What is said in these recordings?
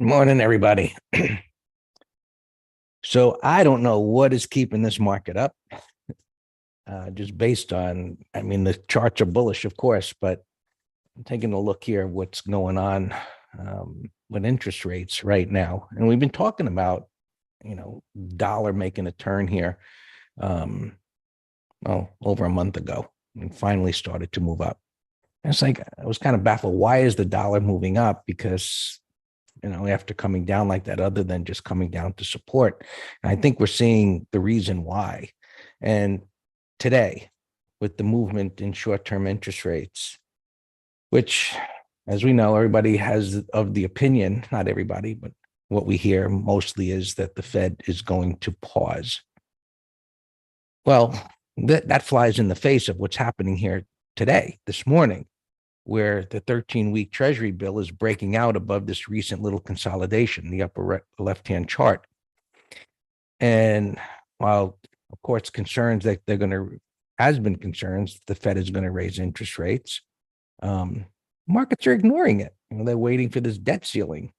Morning, everybody. So I don't know what is keeping this market up, just based on, I mean, the charts are bullish, of course, but I'm taking a look here, what's going on with interest rates right now. And we've been talking about, dollar making a turn here, um, over a month ago, and finally started to move up. And it's like, I was kind of baffled. Why is the dollar moving up? Because after coming down like that, other than just coming down to support. And I think we're seeing the reason why. And today, with the movement in short-term interest rates, which, as we know, everybody has of the opinion, not everybody, but what we hear mostly is that the Fed is going to pause. Well, that flies in the face of what's happening here today, this morning, where the 13-week Treasury bill is breaking out above this recent little consolidation, the upper left-hand chart. And while, of course, concerns that has been concerns the Fed is going to raise interest rates, markets are ignoring it. They're waiting for this debt ceiling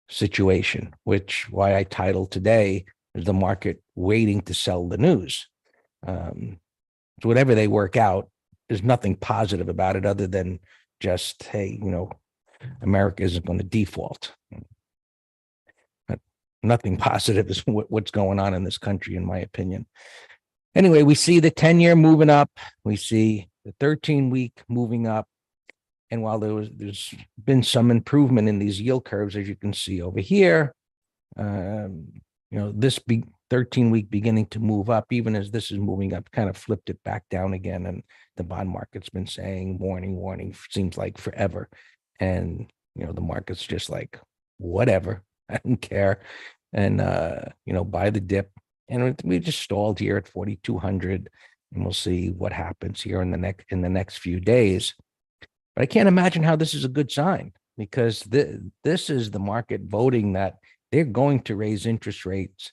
situation, which why I titled today is the market waiting to sell the news. So whatever they work out, there's nothing positive about it other than just, hey, America isn't going to default. But nothing positive is what's going on in this country, in my opinion. Anyway, we see the 10-year moving up. We see the 13-week moving up. And while there's been some improvement in these yield curves, as you can see over here, this 13-week beginning to move up, even as this is moving up, kind of flipped it back down again. And the bond market's been saying warning, warning, seems like forever. And, the market's just like, whatever, I don't care. And, buy the dip. And we just stalled here at 4,200, and we'll see what happens here in the next few days. But I can't imagine how this is a good sign, because this is the market voting that they're going to raise interest rates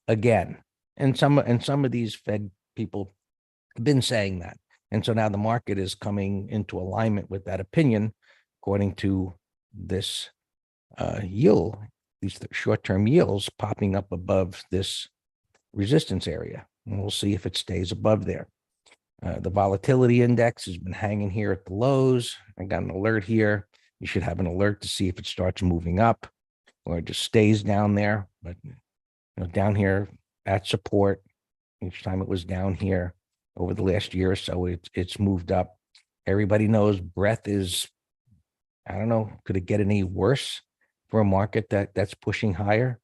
again. And some of these Fed people have been saying that. And so now the market is coming into alignment with that opinion, according to this yield, these short-term yields popping up above this resistance area. And we'll see if it stays above there. The volatility index has been hanging here at the lows. I got an alert here. You should have an alert to see if it starts moving up or it just stays down there. But down here at support, each time it was down here over the last year or so, it's moved up. Everybody knows breadth is, I don't know, could it get any worse for a market that's pushing higher?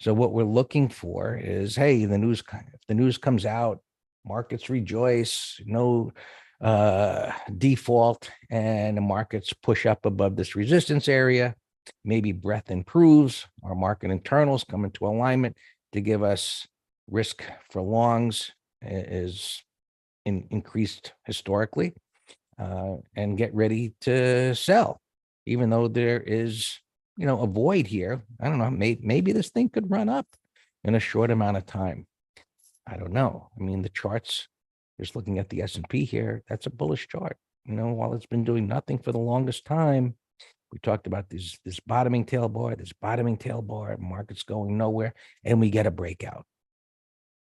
So what we're looking for is, hey, if the news comes out, markets rejoice, no default, and the markets push up above this resistance area. Maybe breadth improves, our market internals come into alignment to give us risk for longs is increased historically, and get ready to sell, even though there is, a void here. I don't know, maybe this thing could run up in a short amount of time. I don't know. I mean, the charts, just looking at the S&P here, that's a bullish chart. While it's been doing nothing for the longest time, we talked about this bottoming tail bar, market's going nowhere, and we get a breakout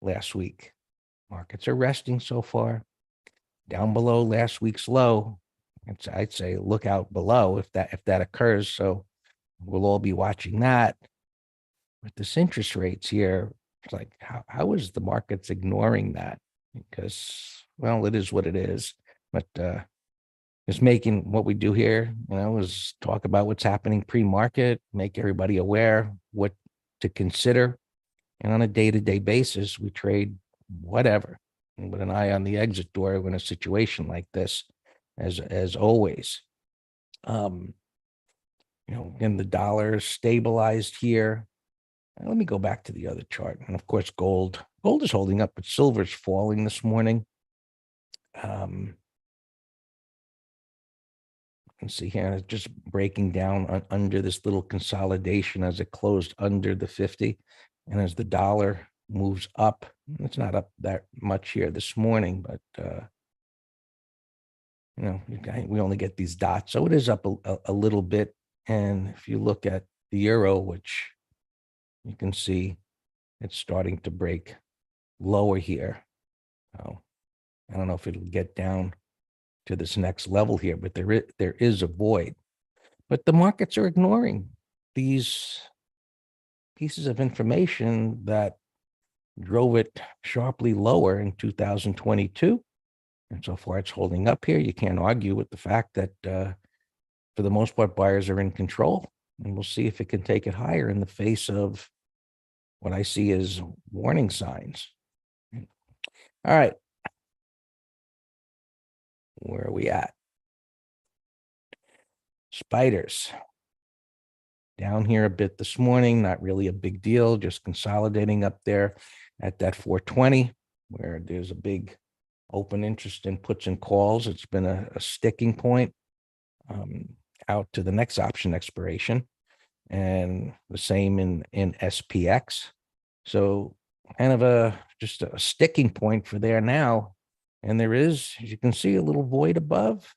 last week. Markets are resting so far, down below last week's low. I'd say look out below if that occurs. So we'll all be watching that. With this interest rates here, it's like, how is the markets ignoring that? Because, well, it is what it is. But just making what we do here, is talk about what's happening pre-market, make everybody aware what to consider. And on a day-to-day basis, we trade whatever, with an eye on the exit door in a situation like this, as always. Again, the dollar stabilized here. Let me go back to the other chart. And of course, gold is holding up, but silver's falling this morning. You can see here, it's just breaking down under this little consolidation as it closed under the 50. And as the dollar moves up, it's not up that much here this morning, but, we only get these dots. So it is up a little bit. And if you look at the euro, which you can see it's starting to break lower here. Oh, I don't know if it'll get down to this next level here, but there is a void. But the markets are ignoring these pieces of information that drove it sharply lower in 2022. And so far, it's holding up here. You can't argue with the fact that, for the most part, buyers are in control. And we'll see if it can take it higher in the face of what I see as warning signs. All right. Where are we at? Spiders. Down here a bit this morning, not really a big deal, just consolidating up there at that 420, where there's a big open interest in puts and calls. It's been a sticking point out to the next option expiration, and the same in SPX. So kind of just a sticking point for there now. And there is, as you can see, a little void above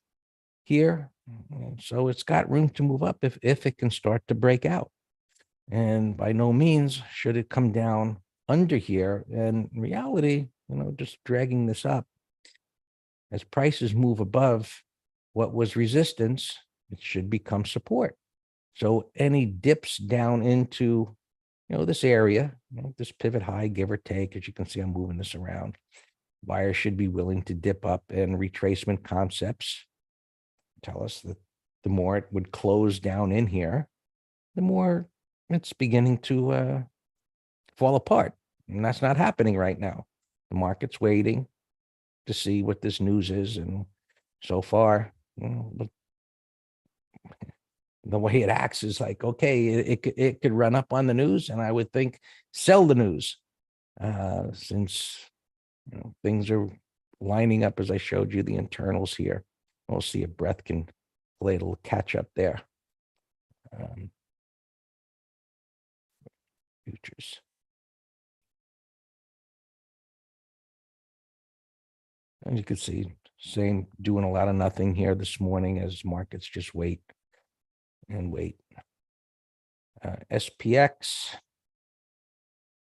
here. And so it's got room to move up if it can start to break out. And by no means should it come down under here. And in reality, just dragging this up, as prices move above what was resistance, it should become support. So any dips down into, this area, this pivot high, give or take, as you can see, I'm moving this around. Buyers should be willing to dip up, and retracement concepts tell us that the more it would close down in here, the more it's beginning to fall apart. And that's not happening right now. The market's waiting to see what this news is. And so far, the way it acts is like, okay, it could run up on the news, and I would think sell the news, since things are lining up as I showed you the internals here. We'll see if breath can play a little catch up there. Futures. And you can see same, doing a lot of nothing here this morning as markets just wait and wait. SPX,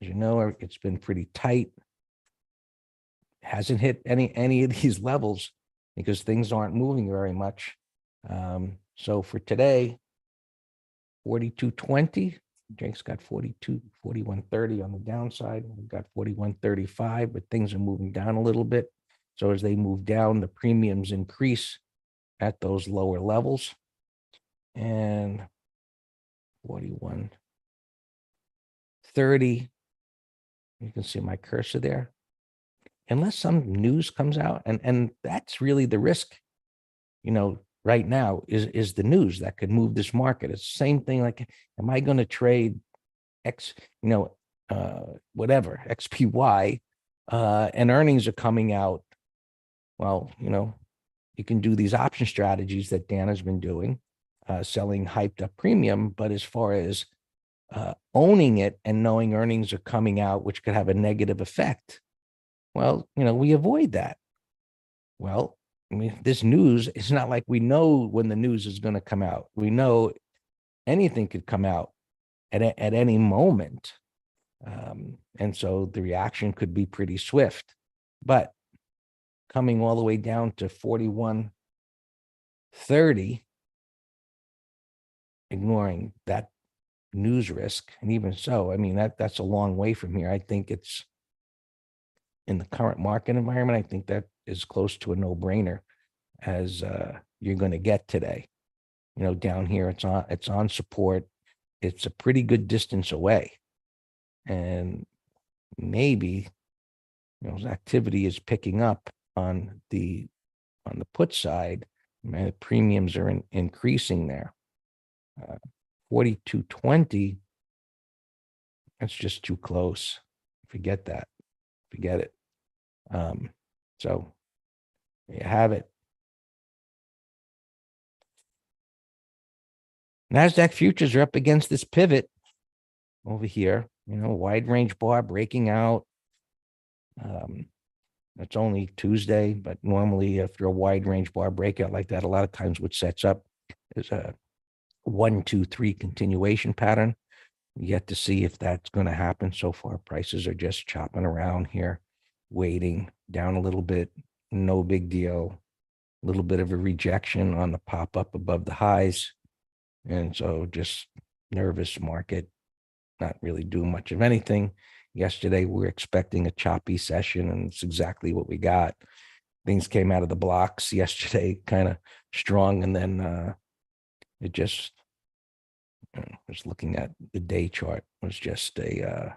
as you know, it's been pretty tight. Hasn't hit any of these levels because things aren't moving very much. So for today, 42.20, Jake's got 41.30 on the downside. We've got 41.35, but things are moving down a little bit. So as they move down, the premiums increase at those lower levels. And 41.30, you can see my cursor there. Unless some news comes out, and that's really the risk, right now is the news that could move this market. It's the same thing. Like, am I going to trade whatever, XPY, and earnings are coming out? Well, you can do these option strategies that Dan has been doing, selling hyped up premium. But as far as owning it and knowing earnings are coming out, which could have a negative effect, well, we avoid that. Well, I mean, this news, it's not like we know when the news is going to come out. We know anything could come out at any moment. And so the reaction could be pretty swift. But coming all the way down to 41.30, ignoring that news risk, and even so, I mean, that's a long way from here. I think it's, in the current market environment, I think that is close to a no-brainer as you're going to get today. Down here, it's on support. It's a pretty good distance away. And maybe, activity is picking up on the put side. The premiums are increasing there. 42.20, that's just too close. Forget that. Forget it. So there you have it. NASDAQ futures are up against this pivot over here, wide range bar breaking out. It's only Tuesday, but normally after a wide range bar breakout like that, a lot of times what sets up is a 1, 2, 3 continuation pattern. Yet to see if that's going to happen. So far, prices are just chopping around here, waiting down a little bit. No big deal. A little bit of a rejection on the pop up above the highs. And so just nervous market, not really doing much of anything. Yesterday, we were expecting a choppy session, and it's exactly what we got. Things came out of the blocks yesterday, kind of strong, and then it just, was looking at the day chart, was just a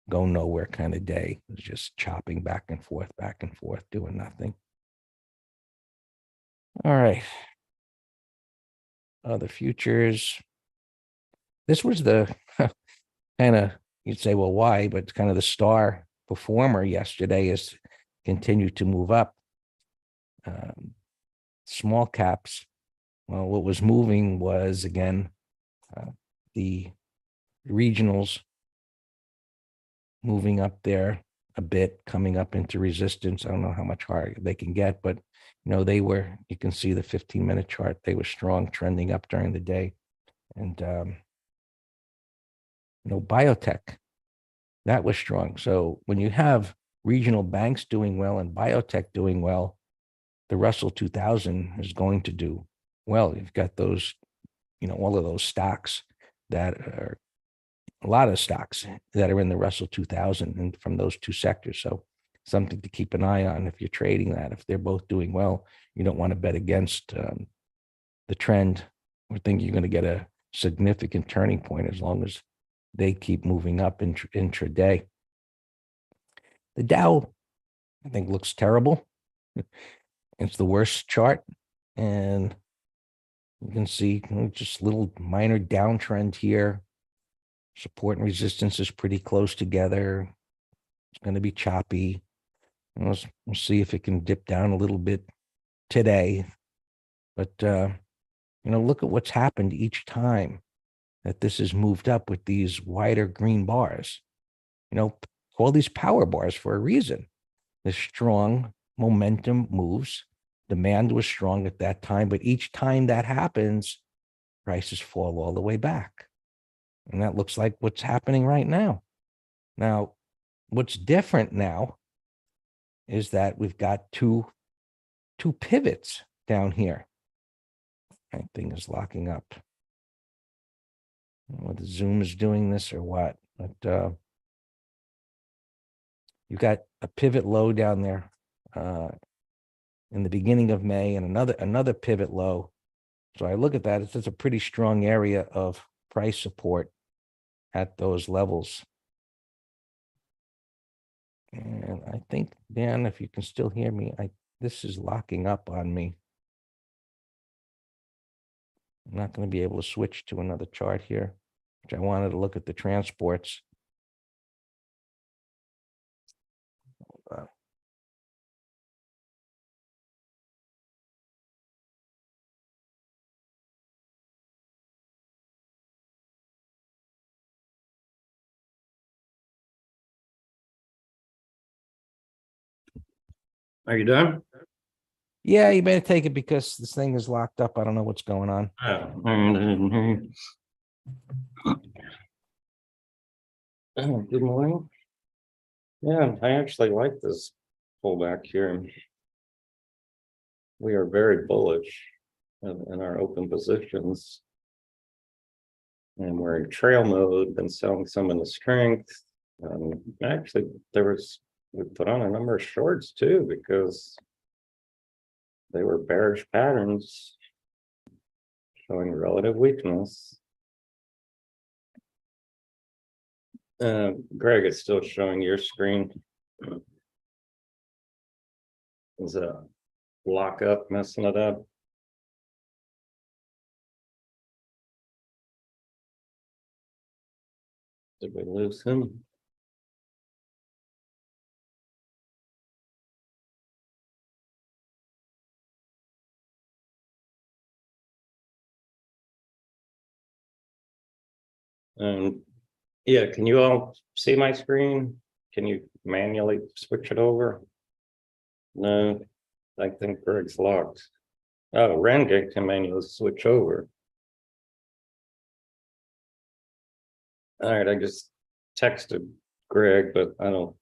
go nowhere kind of day. It was just chopping back and forth, doing nothing. All right. The futures. This was the kind of, you'd say, well, why? But kind of the star performer yesterday is continued to move up. Small caps. Well, what was moving was, again, the regionals moving up there a bit, coming up into resistance. I don't know how much higher they can get, but they were, you can see the 15-minute chart, they were strong, trending up during the day. And biotech, that was strong. So when you have regional banks doing well and biotech doing well, the Russell 2000 is going to do well. You've got those, all of those stocks that are, a lot of stocks that are in the Russell 2000 and from those two sectors. So something to keep an eye on if you're trading that. If they're both doing well, you don't want to bet against the trend or think you're going to get a significant turning point as long as they keep moving up intraday. The Dow, I think, looks terrible. It's the worst chart. And you can see just little minor downtrend here. Support and resistance is pretty close together. It's going to be choppy. We'll see if it can dip down a little bit today. But, look at what's happened each time that this has moved up with these wider green bars. Call these power bars for a reason. The strong momentum moves. Demand was strong at that time, but each time that happens, prices fall all the way back. And that looks like what's happening right now. Now, what's different now is that we've got two pivots down here. That thing is locking up. I don't know whether Zoom is doing this or what, but you've got a pivot low down there in the beginning of May, and another pivot low. So I look at that, it's a pretty strong area of price support at those levels. And I think, Dan, if you can still hear me, this is locking up on me. I'm not going to be able to switch to another chart here, which I wanted to look at the transports. Are you done? Yeah, you better take it because this thing is locked up. I don't know what's going on. Good morning. Yeah, I actually like this pullback here. We are very bullish in our open positions. And we're in trail mode, been selling some in the strength. Actually, we put on a number of shorts too, because they were bearish patterns showing relative weakness. Greg, it's still showing your screen. Is a lock up messing it up? Did we lose him? Yeah, can you all see my screen? Can you manually switch it over? No, I think Greg's locked. Oh, Rengate can manually switch over. All right, I just texted Greg, but I don't.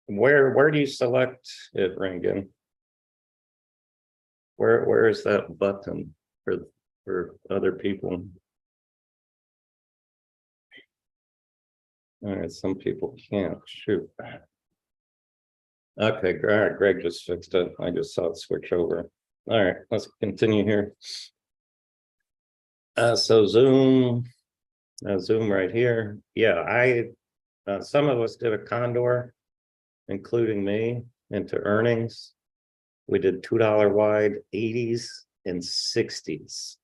Where do you select it, Rangan? Where is that button for other people? All right, some people can't shoot. Okay, all right, Greg just fixed it. I just saw it switch over. All right, let's continue here. So Zoom right here. Yeah, some of us did a condor, including me, into earnings. We did $2 wide, 80s and 60s.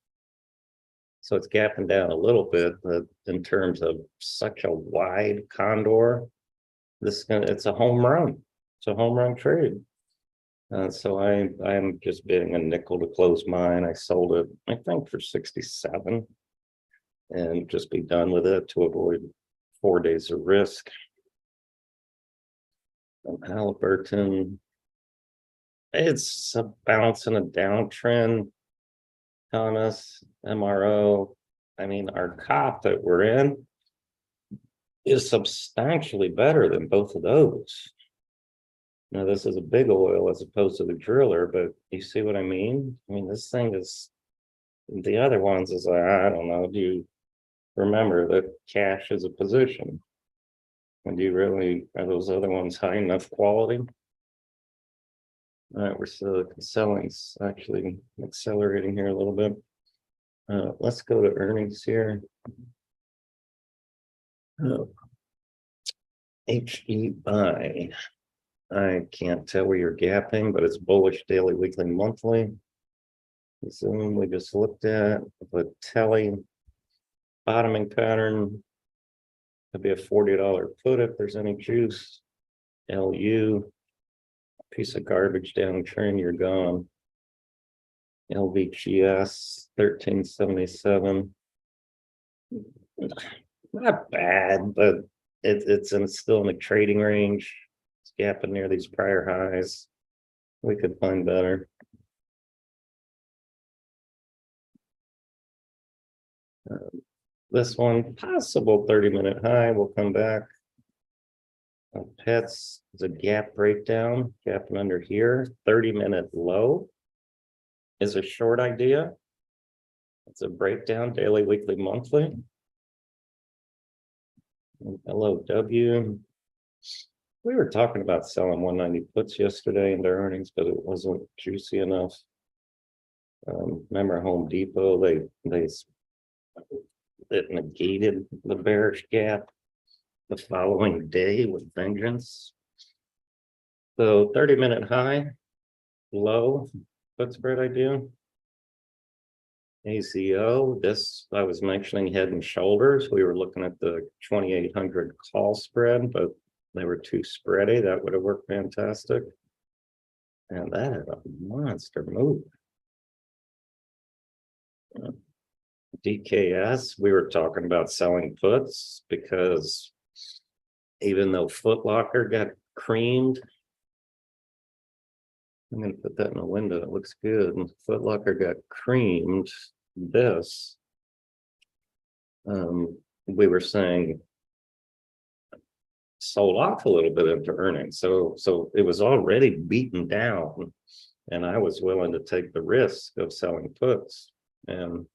So it's gapping down a little bit, but in terms of such a wide condor, it's a home run. It's a home run trade. So I'm just bidding a nickel to close mine. I sold it, I think, for 67, and just be done with it to avoid 4 days of risk. Halliburton, it's a bounce in a downtrend. Thomas, MRO. I mean, our COP that we're in is substantially better than both of those. Now, this is a big oil as opposed to the driller, but you see what I mean? I mean, this thing is, the other ones is like, I don't know. Do you remember that cash is a position? And do you really, are those other ones high enough quality? All right, we're still selling, actually accelerating here a little bit. Let's go to earnings here. HEI. I can't tell where you're gapping, but it's bullish daily, weekly, monthly. Zoom we just looked at, but Telly bottoming pattern could be a $40 put if there's any juice. LU, piece of garbage downtrend, you're gone. LVGS 1377. Not bad, but it's still in the trading range. It's gapping near these prior highs. We could find better. This one, possible 30-minute high, will come back. Pets is a gap breakdown, gapping under here. 30-minute low is a short idea. It's a breakdown, daily, weekly, monthly. LOW. We were talking about selling 190 puts yesterday in their earnings, but it wasn't juicy enough. Remember Home Depot, it negated the bearish gap the following day with vengeance. So 30-minute high, low, put spread idea. ACO, this I was mentioning head and shoulders. We were looking at the 2800 call spread, but they were too spready. That would have worked fantastic. And that had a monster move. DKS, we were talking about selling puts because even though Foot Locker got creamed, I'm going to put that in the window. It looks good. And Foot Locker got creamed. This, we were saying, sold off a little bit into earnings. So it was already beaten down, and I was willing to take the risk of selling puts, and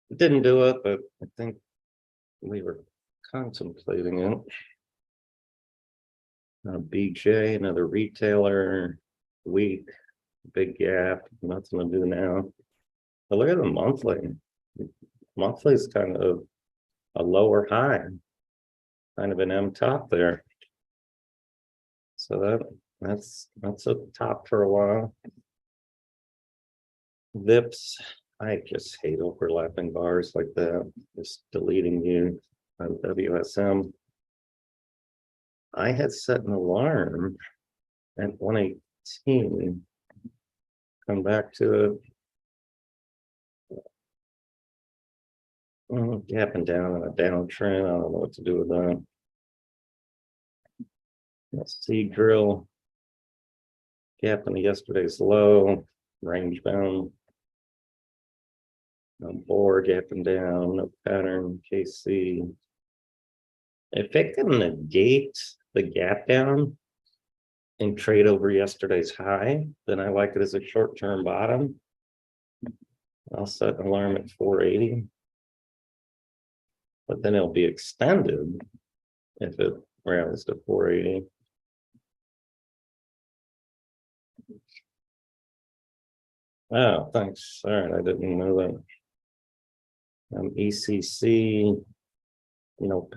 it didn't do it, but I think we were contemplating it. BJ, another retailer, weak, big gap, nothing to do now. But look at the monthly. Monthly is kind of a lower high, kind of an M top there. So that's a top for a while. VIPs, I just hate overlapping bars like that. Just deleting you on WSM. I had set an alarm at 118. Come back to it. Gapping down in a downtrend. I don't know what to do with that. Let's see, drill. Gap in yesterday's low, range bound. No board up and down, no pattern, KC. If it can negate the gap down and trade over yesterday's high, then I like it as a short-term bottom. I'll set an alarm at 480. But then it'll be extended if it rallies to 480. Oh, thanks. All right, I didn't know that. ECC,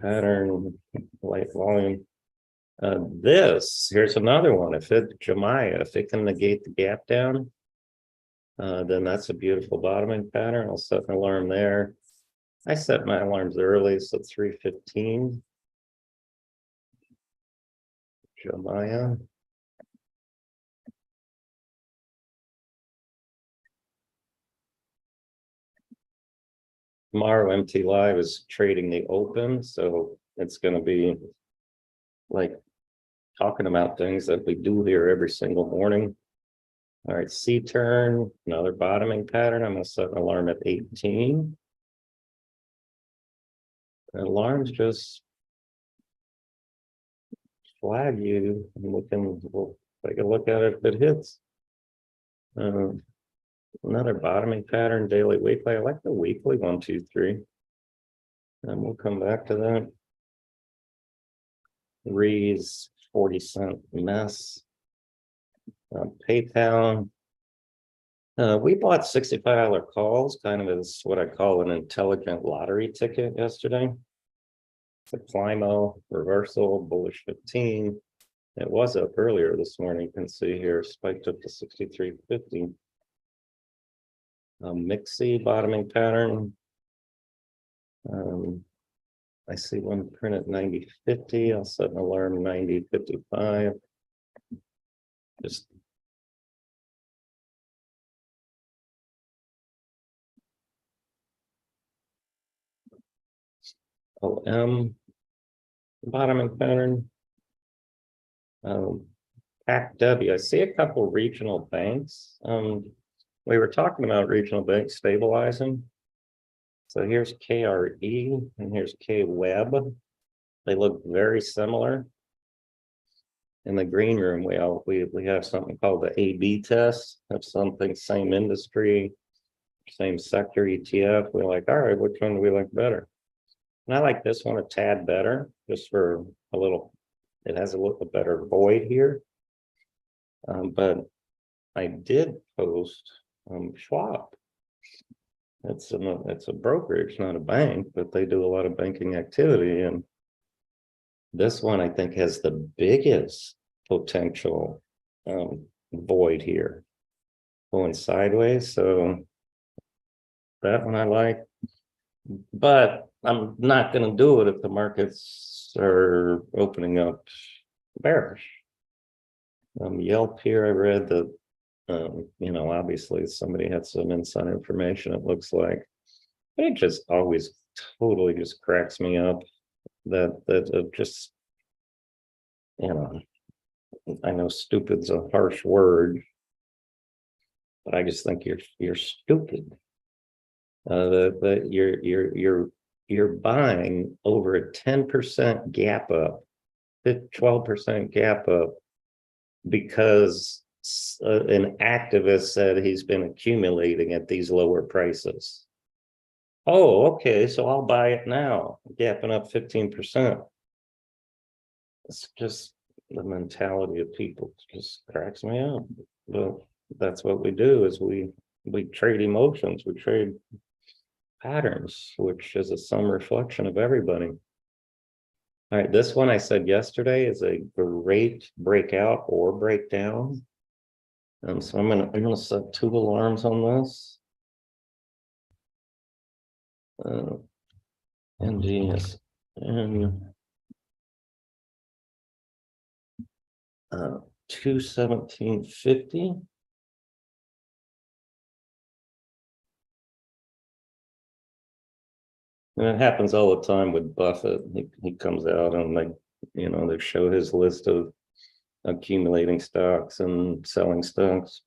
pattern, light volume. Here's another one. If it can negate the gap down, then that's a beautiful bottoming pattern. I'll set an alarm there. I set my alarms early, so 3:15. Jumaya. Tomorrow, MT Live is trading the open, so it's going to be like talking about things that we do here every single morning. All right, C turn, another bottoming pattern. I'm going to set an alarm at 18. Alarms just flag you, and we'll take a look at it if it hits. Another bottoming pattern, daily, weekly. I like the weekly 1, 2, 3. And we'll come back to that. Rees 40-cent mess. PayPal. We bought $65 calls, kind of as what I call an intelligent lottery ticket yesterday. It's a Climo reversal, bullish 15. It was up earlier this morning. You can see here, spiked up to 63.50. Mixie bottoming pattern. I see one print at 90.50. I'll set an alarm 90.55. Just OM bottoming pattern. PACW. I see a couple regional banks. We were talking about regional banks stabilizing. So here's KRE and here's KWeb. They look very similar. In the green room, we have something called the AB test. Have something same industry, same sector ETF. We're like, all right, which one do we like better? And I like this one a tad better, just for a little. It has a little better void here. But I did post Schwab. It's a brokerage, not a bank, but they do a lot of banking activity. And this one, I think, has the biggest potential void here going sideways. So that one I like, but I'm not going to do it if the markets are opening up bearish. Yelp here, I read that, obviously somebody had some inside information, it looks like. It just always totally just cracks me up that just, I know stupid's a harsh word, but I just think you're stupid. That you're buying over a 10% gap up, 12% gap up, because an activist said he's been accumulating at these lower prices. Oh, okay, so I'll buy it now, gapping up 15%. It's just the mentality of people just cracks me up. But that's what we do, is we trade emotions, we trade patterns, which is some reflection of everybody. All right, this one I said yesterday is a great breakout or breakdown. So I'm gonna set 2 alarms on this. NDS and 217.50. And it happens all the time with Buffett. He comes out and they show his list of accumulating stocks and selling stocks.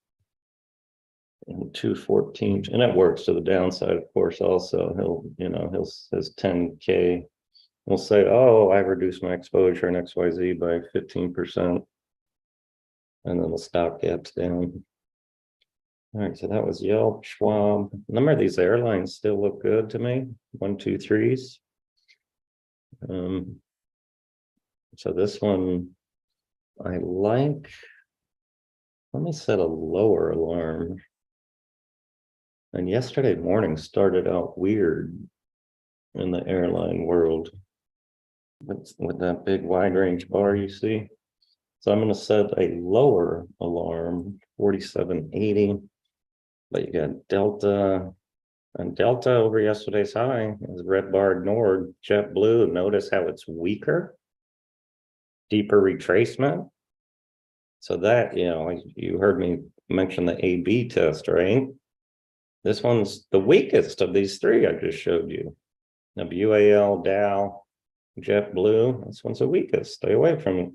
and 214, and it works to the downside, of course. Also, his 10K will say, oh, I reduced my exposure in XYZ by 15%, and then the stock gaps down. All right, so that was Yelp, Schwab. A number of these airlines still look good to me. 1, 2, 3s. So this one I like. Let me set a lower alarm. And yesterday morning started out weird in the airline world with that big wide range bar you see. So I'm going to set a lower alarm, 4780. But you got Delta, and Delta over yesterday's high is red bar ignored. JetBlue, notice how it's weaker, deeper retracement. So that, you heard me mention the A/B test, right? This one's the weakest of these three I just showed you. WAL, Dow, JetBlue, this one's the weakest. Stay away from it.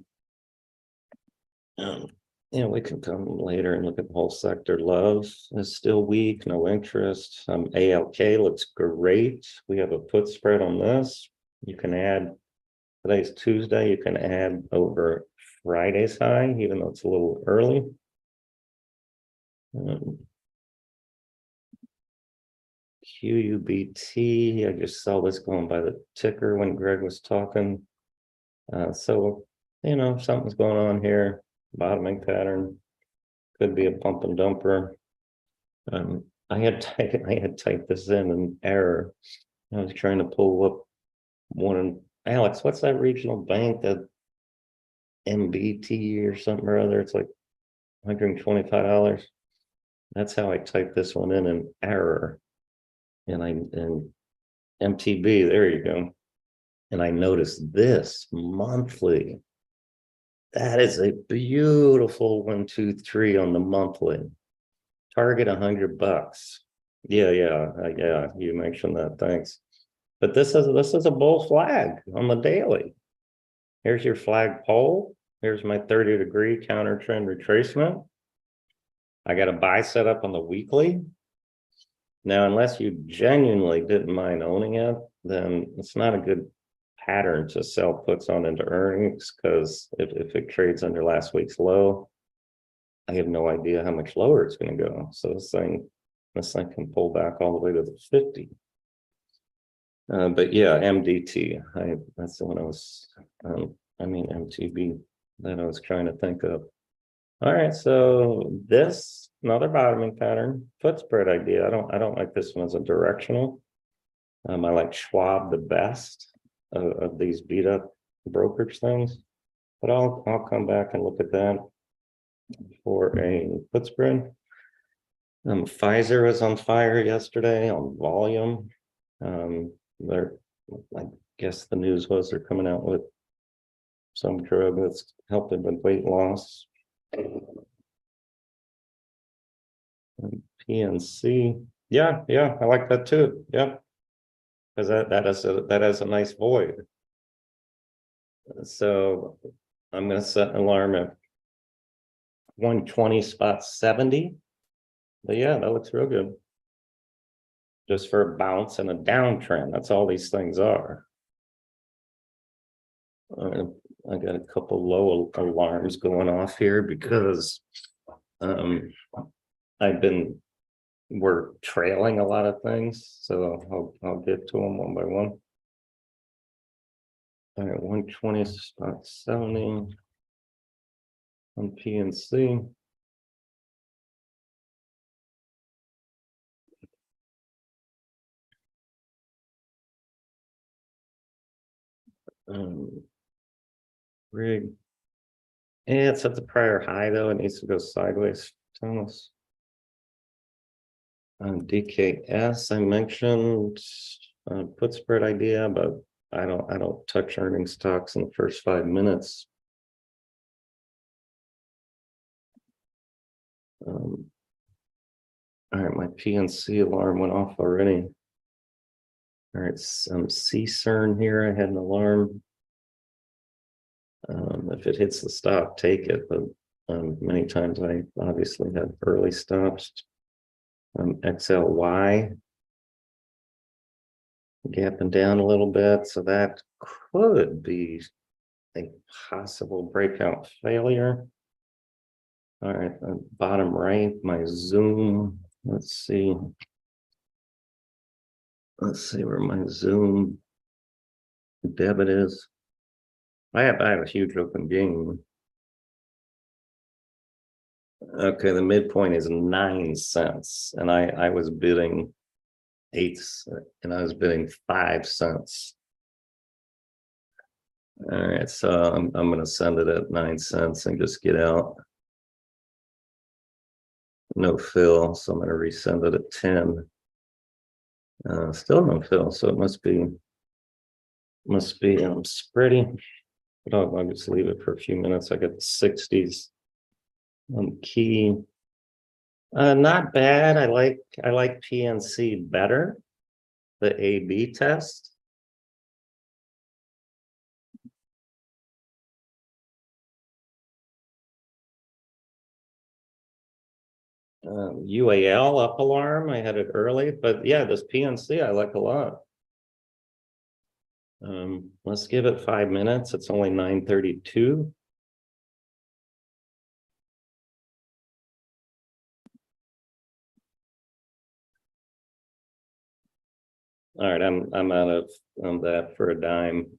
We can come later and look at the whole sector. Love is still weak, no interest. ALK looks great. We have a put spread on this. You can add, today's Tuesday, you can add over Friday's high, even though it's a little early. QUBT, I just saw this going by the ticker when Greg was talking. So, something's going on here. Bottoming pattern, could be a pump and dumper. I had typed this in an error. I was trying to pull up one. Alex, what's that regional bank, that MBT or something or other? It's like $125. That's how I typed this one in an error. And MTB, there you go. And I noticed this monthly. That is a beautiful 1, 2, 3 on the monthly. Target $100. Yeah. You mentioned that. Thanks. But this is a bull flag on the daily. Here's your flag pole. Here's my 30-degree counter trend retracement. I got a buy set up on the weekly. Now, unless you genuinely didn't mind owning it, then it's not a good pattern to sell puts on into earnings, because if it trades under last week's low, I have no idea how much lower it's going to go. So this thing can pull back all the way to the 50. But yeah, MDT, that's the one I was, MTB that I was trying to think of. All right, so this, another bottoming pattern, put spread idea. I don't like this one as a directional. I like Schwab the best of these beat up brokerage things, but I'll come back and look at that for a put spread. Pfizer was on fire yesterday on volume. I guess the news was they're coming out with some drug that's helping with weight loss. PNC, yeah, I like that too. Yeah, because that has a nice void. So I'm going to set an alarm at 120.70. But yeah, that looks real good. Just for a bounce and a downtrend. That's all these things are. I got a couple low alarms going off here because we're trailing a lot of things, so I'll get to them one by one. All right, 120.70 on PNC. Rig. Yeah, it's at the prior high though. It needs to go sideways, Thomas. DKS, I mentioned put spread idea, but I don't touch earning stocks in the first 5 minutes. All right, my PNC alarm went off already. All right, some CCERN here. I had an alarm. If it hits the stop, take it. But many times I obviously have early stops. XLY. Gapping down a little bit, so that could be a possible breakout failure. All right, bottom right, my zoom. Let's see. Let's see where my zoom debit is. I have a huge open game. Okay, the midpoint is 9 cents, and I was bidding 8, and I was bidding 5 cents. All right, so I'm going to send it at 9 cents and just get out. No fill, so I'm going to resend it at 10. Still no fill, so it must be spreading. But I'll just leave it for a few minutes. I got the 60s on key. Not bad. I like PNC better. The A/B test. UAL up alarm. I had it early, but yeah, this PNC I like a lot. Let's give it 5 minutes. It's only 9:32. All right, I'm out of that for a dime.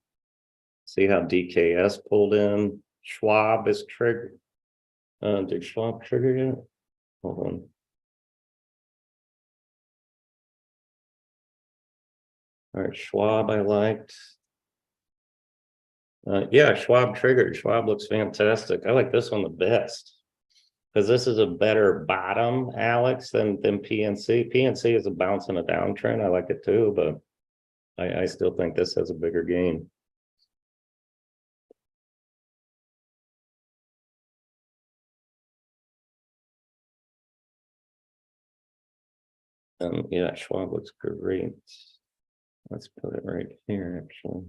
See how DKS pulled in. Schwab is triggered. Did Schwab trigger yet? Hold on. All right, Schwab I liked. Yeah, Schwab triggered. Schwab looks fantastic. I like this one the best because this is a better bottom, Alex, than PNC. PNC is a bounce in a downtrend. I like it too, but I still think this has a bigger gain. Yeah, Schwab looks great. Let's put it right here, actually.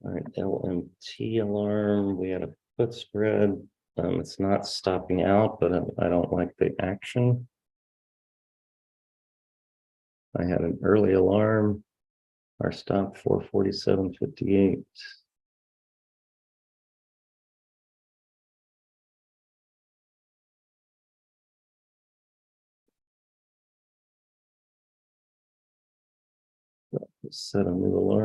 All right, LMT alarm. We had a put spread. It's not stopping out, but I don't like the action. I had an early alarm. Our stop 447.58. Set a new alarm.